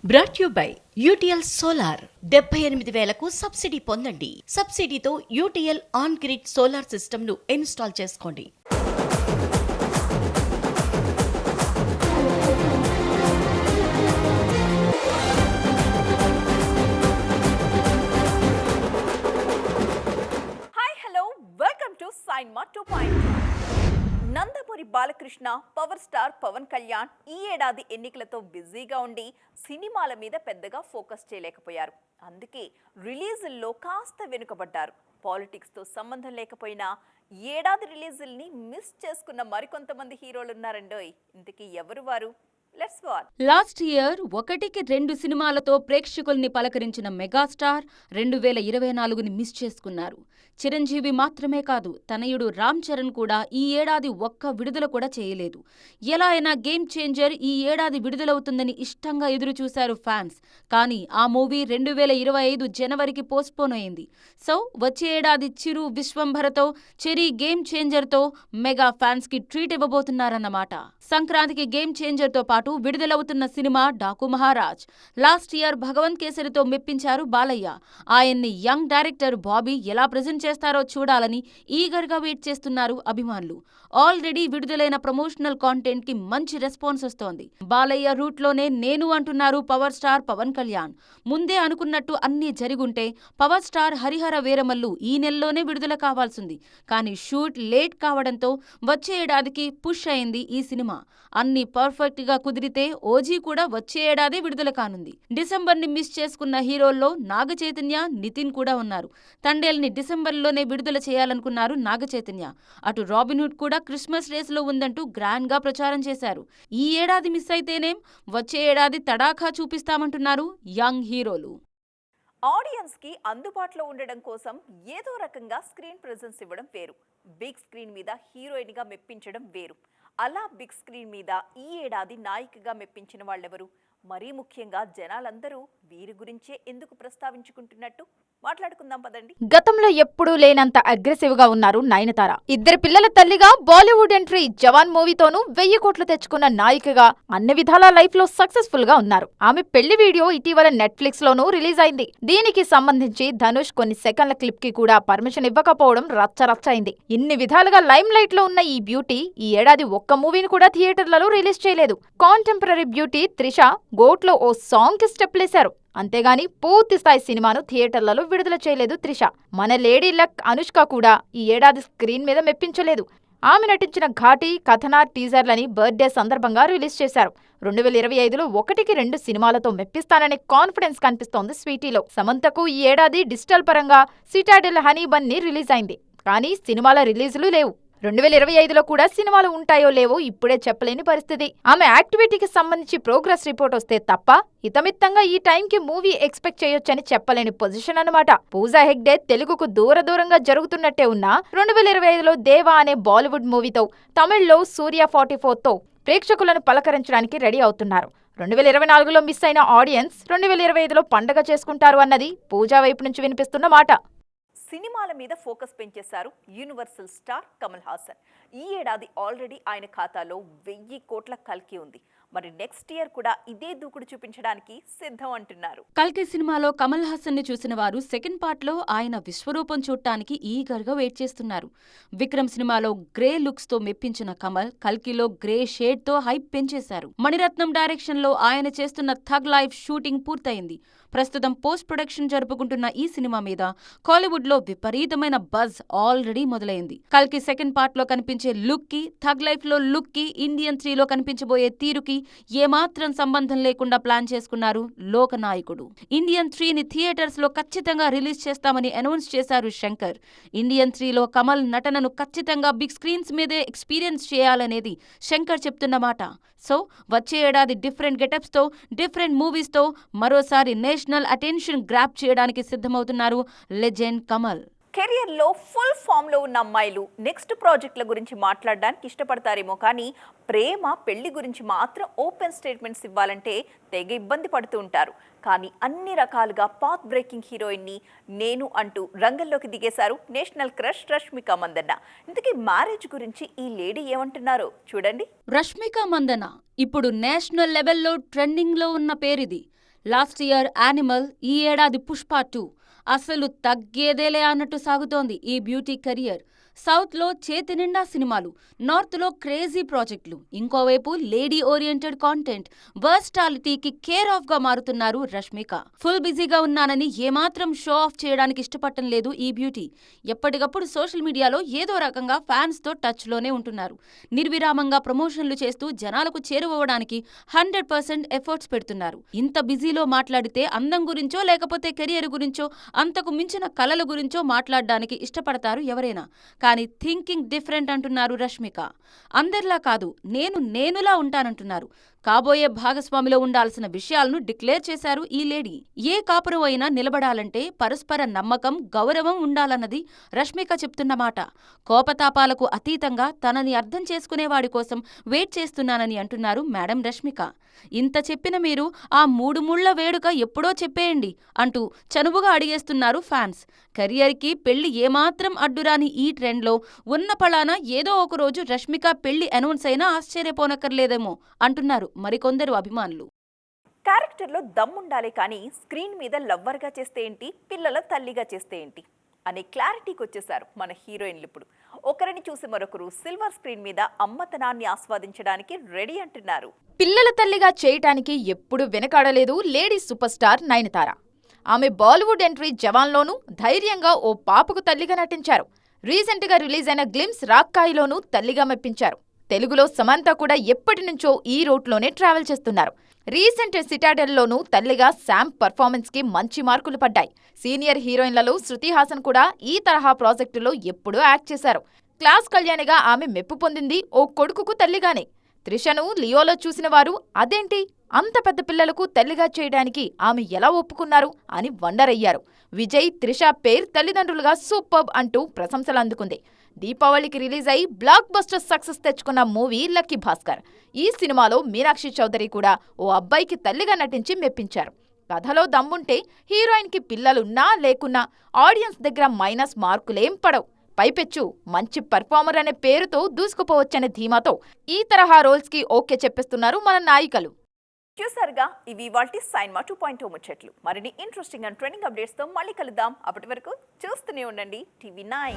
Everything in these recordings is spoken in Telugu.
Brought you by UTL solar 78,000కు సబ్సిడీ పొందండి. సబ్సిడీతో UTL on grid solar system ను ఇన్స్టాల్ చేసుకోండి. Hi hello welcome to cinema 2.0. Nandamuri Balakrishna, power star Pawan Kalyan ఈ ఏడాది ఎన్నికలతో బిజీగా ఉండి సినిమాల మీద పెద్దగా ఫోకస్ చేయలేకపోయారు. అందుకే రిలీజుల్లో కాస్త వెనుకబడ్డారు. పాలిటిక్స్తో సంబంధం లేకపోయినా ఏడాది రిలీజుల్ని మిస్ చేసుకున్న మరికొంతమంది హీరోలు ఉన్నారండోయ్. ఇంతకీ ఎవరు వారు? Let's watch. లాస్ట్ ఇయర్ 1కి 2 సినిమాలతో ప్రేక్షకుల్ని పలకరించిన మెగాస్టార్ 2024ని మిస్ చేసుకున్నారు. చిరంజీవి మాత్రమే కాదు, తనయుడు రామ్ చరణ్ కూడా ఈ ఏడాది ఒక్క విడుదల కూడా చేయలేదు. ఎలా అయినా గేమ్ చేంజర్ ఈ ఏడాది విడుదలవుతుందని ఇష్టంగా ఎదురుచూశారు ఫ్యాన్స్. కానీ ఆ మూవీ 2025 జనవరికి పోస్ట్పోన్ అయింది. సో వచ్చే ఏడాది చిరు, విశ్వంభరతో, చెరీ గేమ్ చేంజర్తో మెగా ఫ్యాన్స్ కి ట్రీట్ ఇవ్వబోతున్నారన్నమాట. సంక్రాంతికి గేమ్ చేంజర్తో పాటు విడుదలవుతున్న cinema Daaku Maharaaj. Last year Bhagavanth కేసరితో మెప్పించారు బాలయ్య. ఆయన్ని యంగ్ డైరెక్టర్ బాబీ ఎలా ప్రెజెంట్ చేస్తారో చూడాలని ఈగర్గా వెయిట్ చేస్తున్నారు అభిమానులు. ఆల్రెడీ విడుదలైన ప్రమోషనల్ కాంటెంట్ కి మంచి రెస్పాన్స్ వస్తోంది. బాలయ్య రూట్లోనే నేను అంటున్నారు పవర్ స్టార్ పవన్ కళ్యాణ్. ముందే అనుకున్నట్టు అన్నీ జరిగుంటే పవర్ స్టార్ హరిహర వీరమల్లు ఈ నెలలోనే విడుదల కావాల్సింది. కానీ షూట్ లేట్ కావడంతో వచ్చే ఏడాదికి పుష్ అయింది ఈ సినిమా. అన్ని పర్ఫెక్ట్ గా కుదిరితే ఓజీ కూడా వచ్చే ఏడాది విడుదల కానుంది. డిసెంబర్ ని మిస్ చేసుకున్న హీరోల్లో నాగ చైతన్య, నితిన్ కూడా ఉన్నారు. తండేల్ని డిసెంబర్లోనే విడుదల చేయాలనుకున్నారు నాగ చైతన్య. అటు రాబిన్హుడ్ కూడా క్రిస్మస్ రేసులో ఉందంటూ గ్రాండ్ గా ప్రచారం చేశారు. ఈ ఏడాది మిస్ అయితేనేం, వచ్చే ఏడాది తడాఖా చూపిస్తామంటున్నారు యంగ్ హీరోలు. ఆడియన్స్ కి అందుబాటులో ఉండడం కోసం ఏదో రకంగా స్క్రీన్ ప్రెజెన్స్ ఇవ్వడం వేరు, బిగ్ స్క్రీన్ మీద హీరోయిన్ గా మెప్పించడం వేరు. అలా బిగ్ స్క్రీన్ మీద ఈ ఏడాది నాయికగా మెప్పించిన వాళ్ళెవరు? మరీ ముఖ్యంగా జనాలందరూ వీరి గురించే ఎందుకు ప్రస్తావించుకుంటున్నట్టు మాట్లాడుకుందాం పదండి. గతంలో ఎప్పుడూ లేనంత అగ్రెసివ్ గా ఉన్నారు నయనతార. 2 పిల్లల తల్లిగా బాలీవుడ్ ఎంట్రీ జవాన్ మూవీతోనూ 1000 కోట్లు తెచ్చుకున్న నాయికగా అన్ని విధాలా లైఫ్ లో సక్సెస్ఫుల్ గా ఉన్నారు. ఆమె పెళ్లి వీడియో ఇటీవల నెట్ఫ్లిక్స్ లోనూ రిలీజ్ అయింది. దీనికి సంబంధించి ధనుష్ కొన్ని సెకండ్ల క్లిప్ కి కూడా పర్మిషన్ ఇవ్వకపోవడం రచ్చరచ్చైంది. ఇన్ని విధాలుగా లైమ్ లైట్ లో ఉన్న ఈ బ్యూటీ ఈ ఏడాది ఒక్క మూవీని కూడా థియేటర్లలో రిలీజ్ చేయలేదు. కాంటెంపరీ బ్యూటీ త్రిష గోట్లో ఓ సాంగ్ కి స్టెప్లేశారు. అంతేగాని పూర్తి స్థాయి సినిమాను థియేటర్లలో విడుదల చేయలేదు త్రిష. మన లేడీ లక్ అనుష్క కూడా ఈ ఏడాది స్క్రీన్ మీద మెప్పించలేదు. ఆమె నటించిన ఘాటి, కథన టీజర్లని బర్త్డే సందర్భంగా రిలీజ్ చేశారు. 2025లో 1కి 2 సినిమాలతో మెప్పిస్తాననే కాన్ఫిడెన్స్ కనిపిస్తోంది స్వీటీలో. సమంతకు ఈ ఏడాది డిజిటల్ పరంగా సిటాడెల్ హనీ బన్నీ రిలీజ్ అయింది. కానీ సినిమాల రిలీజులు లేవు. 2025లో కూడా సినిమాలు ఉంటాయో లేవో ఇప్పుడే చెప్పలేని పరిస్థితి. ఆమె యాక్టివిటీకి సంబంధించి ప్రోగ్రెస్ రిపోర్ట్ వస్తే తప్ప ఇతమిత్తంగా ఈ టైంకి మూవీ ఎక్స్పెక్ట్ చేయొచ్చని చెప్పలేని పొజిషన్ అన్నమాట. పూజా హెగ్డే తెలుగుకు దూరంగా జరుగుతున్నట్టే ఉన్నా 2025లో దేవా అనే బాలీవుడ్ మూవీతో, తమిళ్లో సూర్య 44తో ప్రేక్షకులను పలకరించడానికి రెడీ అవుతున్నారు. 2024లో మిస్ అయిన ఆడియన్స్ 2025లో పండగ చేసుకుంటారు అన్నది పూజా వైపు నుంచి వినిపిస్తున్న మాట. సినిమాల మీద ఫోకస్ పెంచేశారు యూనివర్సల్ స్టార్ కమల్ హాసన్. ఈ ఏడాది ఆల్రెడీ ఆయన ఖాతాలో 1000 కోట్ల కల్కి ఉంది. మరి నెక్స్ట్ ఇయర్ కూడా ఇదే దూకుడు చూపించడానికి సిద్ధం అంటున్నారు. కల్కి సినిమాలో కమల్ హాసన్ ని చూసిన వారు సెకండ్ పార్ట్ లో ఆయన విశ్వరూపం చూడటానికి ఈగర్గా వెయిట్ చేస్తున్నారు. విక్రమ్ సినిమాలో గ్రే లుక్స్ తో మెప్పించిన కమల్ కల్కిలో గ్రే షేడ్ తో హైప్ పెంచేశారు. మణిరత్నం డైరెక్షన్ లో ఆయన చేస్తున్న థగ్ లైఫ్ షూటింగ్ పూర్తయింది. ప్రస్తుతం పోస్ట్ ప్రొడక్షన్ జరుపుకుంటున్న ఈ సినిమా మీద కాలీవుడ్ లో విపరీతమైన బజ్ ఆల్రెడీ మొదలైంది. కల్కి సెకండ్ పార్ట్ లో కనిపించే లుక్ కి, థగ్ లైఫ్ లో లుక్ కి, ఇండియన్ 3లో కనిపించబోయే తీరుకి ఏమాత్రం సంబంధం లేకుండా ప్లాన్ చేసుకున్నారు లోకనాయకుడు. ఇండియన్ 3ని థియేటర్స్ లో ఖచ్చితంగా రిలీజ్ చేస్తామని అనౌన్స్ చేశారు శంకర్. ఇండియన్ 3లో కమల్ నటనను ఖచ్చితంగా బిగ్ స్క్రీన్స్ మీదే ఎక్స్పీరియన్స్ చేయాలనేది శంకర్ చెప్తున్నమాట. సో వచ్చే ఏడాది డిఫరెంట్ గెటప్స్ తో, డిఫరెంట్ మూవీస్ తో మరోసారి నేషనల్ అటెన్షన్ గ్రాప్ చేయడానికి సిద్ధమవుతున్నారు లెజెండ్ కమల్. కెరియర్లో ఫుల్ ఫామ్లో ఉన్న అమ్మాయిలు నెక్స్ట్ ప్రాజెక్టుల గురించి మాట్లాడడానికి ఇష్టపడతారేమో, కానీ ప్రేమ, పెళ్లి గురించి మాత్రం ఓపెన్ స్టేట్మెంట్స్ ఇవ్వాలంటే తెగ ఇబ్బంది పడుతూ ఉంటారు. కానీ అన్ని రకాలుగా పాత్ బ్రేకింగ్ హీరోయిన్ని నేను అంటూ రంగంలోకి దిగేశారు నేషనల్ క్రష్ రష్మిక మందన్న. ఇంతకీ మ్యారేజ్ గురించి ఈ లేడీ ఏమంటున్నారో చూడండి. రష్మిక మందన్న ఇప్పుడు నేషనల్ లెవెల్లో ట్రెండింగ్లో ఉన్న పేరిది. లాస్ట్ ఇయర్ యానిమల్, ఈ ఏడాది పుష్ప 2. అసలు తగ్గేదేలే అన్నట్టు సాగుతోంది ఈ బ్యూటీ కెరియర్. సౌత్లో చేతి నిండా సినిమాలు, నార్త్లో క్రేజీ ప్రాజెక్టులు, ఇంకోవైపు లేడీ ఓరియంటెడ్ కాంటెంట్, వర్స్టాలిటీకి కేర్ ఆఫ్ గా మారుతున్నారు రష్మిక. ఫుల్ బిజీగా ఉన్నానని ఏమాత్రం షో ఆఫ్ చేయడానికి ఇష్టపడటం లేదు ఈ బ్యూటీ. ఎప్పటికప్పుడు సోషల్ మీడియాలో ఏదో రకంగా ఫ్యాన్స్ తో టచ్ లోనే ఉంటున్నారు. నిర్విరామంగా ప్రమోషన్లు చేస్తూ జనాలకు చేరువవడానికి 100% ఎఫర్ట్స్ పెడుతున్నారు. ఇంత బిజీలో మాట్లాడితే అందం గురించో లేకపోతే కెరియర్ గురించో అంతకు మించిన కలల గురించో మాట్లాడడానికి ఇష్టపడతారు ఎవరైనా. కానీ థింకింగ్ డిఫరెంట్ అంటున్నారు రష్మిక. అందరిలా కాదు, నేనులా ఉంటానంటున్నారు. కాబోయే భాగస్వామిలో ఉండాల్సిన విషయాలను డిక్లేర్ చేశారు ఈ లేడీ. ఏ కాపురం అయినా నిలబడాలంటే పరస్పర నమ్మకం, గౌరవం ఉండాలన్నది రష్మిక చెప్తున్న మాట. కోపతాపాలకు అతీతంగా తనని అర్థం చేసుకునేవాడి కోసం వెయిట్ చేస్తున్నానని అంటున్నారు మేడం రష్మిక. ఇంత చెప్పిన మీరు ఆ 3 ముళ్ల వేడుక ఎప్పుడో చెప్పేయండి అంటూ చనువుగా అడిగేస్తున్నారు ఫ్యాన్స్. కెరియర్కి పెళ్లి ఏమాత్రం అడ్డురాని ఈ ట్రెండ్లో ఉన్న పళాన ఏదో ఒకరోజు రష్మిక పెళ్లి అనౌన్స్ అయినా ఆశ్చర్యపోనక్కర్లేదేమో అంటున్నారు మరికొందరు అభిమానులు. క్యారెక్టర్లో దమ్ముండాలి కానీ స్క్రీన్ మీద లవ్వర్గా చేస్తే ఏంటి, పిల్లల తల్లిగా చేస్తే ఏంటి అనే క్లారిటీకి వచ్చేశారు మన హీరోయిన్లు. ఇప్పుడు ఒకరిని చూసి మరొకరు సిల్వర్ స్క్రీన్ మీద అమ్మతనాన్ని ఆస్వాదించడానికి రెడీ అంటున్నారు. పిల్లల తల్లిగా చేయటానికి ఎప్పుడు వెనకాడలేదు లేడీ సూపర్ స్టార్ నయనతార. ఆమె బాలీవుడ్ ఎంట్రీ జవాన్లోనూ ధైర్యంగా ఓ పాపకు తల్లిగా నటించారు. రీసెంట్గా రిలీజ్ అయిన గ్లిమ్స్ రాక్కాయిలోనూ తల్లిగా మెప్పించారు. తెలుగులో సమంత కూడా ఎప్పటి నుంచో ఈ రూట్లోనే ట్రావెల్ చేస్తున్నారు. రీసెంట్ సిటాడెల్లోనూ తల్లిగా శామ్ పర్ఫార్మెన్స్కి మంచి మార్కులు పడ్డాయి. సీనియర్ హీరోయిన్లలో శృతి హాసన్ కూడా ఈ తరహా ప్రాజెక్టులో ఎప్పుడూ యాక్ట్ చేశారు. క్లాస్ కళ్యాణిగా ఆమె మెప్పు పొందింది ఓ కొడుకుకు తల్లిగానే. త్రిషను లియోలో చూసిన వారు అదేంటి అంత పెద్ద పిల్లలకు తల్లిగా చేయడానికి ఆమె ఎలా ఒప్పుకున్నారు అని వండర్ అయ్యారు. విజయ్, త్రిష పేర్ తల్లిదండ్రులుగా సూపర్బ్ అంటూ ప్రశంసలు అందుకుంది. దీపావళికి రిలీజ్ అయి బ్లాక్ బస్టర్ సక్సెస్ తెచ్చుకున్న మూవీ లక్కీ భాస్కర్. ఈ సినిమాలో మీనాక్షి చౌదరి కూడా ఓ అబ్బాయికి తల్లిగా నటించి మెప్పించారు. కథలో దమ్ముంటే హీరోయిన్కి పిల్లలున్నా లేకున్నా ఆడియన్స్ దగ్గర మైనస్ మార్కులేం పడవు. పైపెచ్చు మంచి పర్ఫార్మర్ అనే పేరుతో దూసుకుపోవచ్చనే ధీమాతో ఈ తరహా రోల్స్కి ఓకే చెప్పేస్తున్నారు మన నాయికలు. చూసారుగా, ఇవి ఇవాల్టి సైన్మా 2.0 ముచ్చట్లు. మరిన్ని ఇంట్రెస్టింగ్ అండ్ ట్రెండింగ్ అప్డేట్స్తో మళ్ళీ కలుద్దాం. అప్పటి వరకు చూస్తూనే ఉండండి TV9.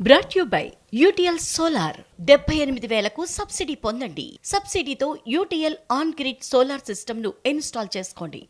Brought you by UTL solar. 78,000కు సబ్సిడీ పొందండి. సబ్సిడీతో యూటీఎల్ ఆన్ గ్రిడ్ సోలార్ సిస్టమ్ను ఇన్స్టాల్ చేసుకోండి.